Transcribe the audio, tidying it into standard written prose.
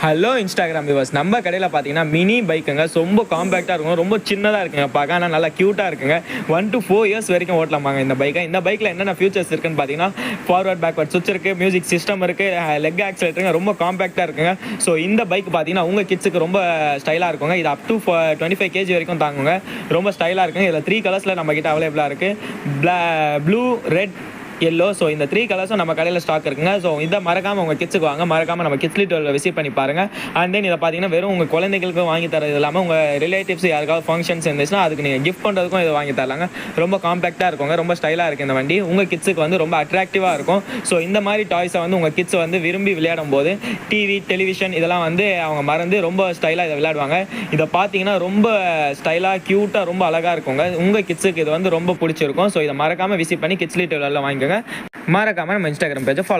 Hello Instagram viewers, நம்ம கடையில் பார்த்தீங்கன்னா மினி பைக்குங்க. ரொம்ப காம்பேக்டாக இருக்கும், ரொம்ப சின்னதாக இருக்குங்க பார்க்க, ஆனால் நல்லா க்யூட்டாக இருக்குங்க. 1 to 4 இயர்ஸ் வரைக்கும் ஓட்டலாமாங்க இந்த பைக்கை. இந்த பைக்கில் என்னென்ன ஃபியூச்சர்ஸ் இருக்குன்னு பார்த்தீங்கன்னா, ஃபார்வர்ட் பேக்வர்ட் சுவிட்ச் இருக்குது, மியூசிக் சிஸ்டம் இருக்குது, லெக் ஆக்சிலேட்டருங்க, ரொம்ப காம்பேக்டாக இருக்குங்க. ஸோ இந்த பைக் பார்த்தீங்கன்னா உங்கள் கிட்ஸுக்கு ரொம்ப ஸ்டைலாக இருக்குங்க. இது அப் டு 25 kg வரைக்கும் தாங்குங்க. ரொம்ப ஸ்டைலாக இருக்குங்க. இதில் 3 கலர்ஸில் நம்மக்கிட்ட அவைலபிளாக இருக்குது, ப்ளூ, ரெட், எல்லோ. ஸோ இந்த 3 கலர்ஸும் நம்ம கடையில் ஸ்டாக் இருக்குங்க. ஸோ இதை மறக்காமல் உங்கள் கிட்ஸுக்கு வாங்க, மறக்காமல் நம்ம கிட்ஸ் லிட்டரில் விசிட் பண்ணி பாருங்கள். அண்ட் தென் இதை பார்த்தீங்கன்னா வெறும் உங்கள் குழந்தைகளுக்கு வாங்கி தரது இல்லாமல் உங்கள் ரிலேட்டிவ்ஸ் யாருக்காவது ஃபங்க்ஷன்ஸ் இருந்துச்சுன்னா அதுக்கு நீங்கள் கிஃப்ட் பண்ணுறதுக்கும் இதை வாங்கி தரலாங்க. ரொம்ப காம்பேக்டாக இருக்குங்க, ரொம்ப ஸ்டைலாக இருக்குது இந்த வண்டி. உங்கள் கிட்ஸுக்கு வந்து ரொம்ப அட்ராக்டிவாக இருக்கும். ஸோ இந்த மாதிரி டாய்ஸை வந்து உங்கள் கிட்ஸ் வந்து விரும்பி விளையாடும் போது டிவி, டெலிவிஷன் இதெல்லாம் வந்து அவங்க மறந்து ரொம்ப ஸ்டைலாக இதை விளையாடுவாங்க. இதை பார்த்தீங்கன்னா ரொம்ப ஸ்டைலாக, க்யூட்டாக, ரொம்ப அழகாக இருக்குங்க. உங்கள் கிட்ஸுக்கு இது வந்து ரொம்ப பிடிச்சிருக்கும். ஸோ இதை மறக்காமல் விசிட் பண்ணி கிட்ஸ் லிட்டரில் வாங்கிக்கோங்க. மறக்காமல் நம்ம இன்ஸ்டாகிராம் பேஜை ஃபாலோ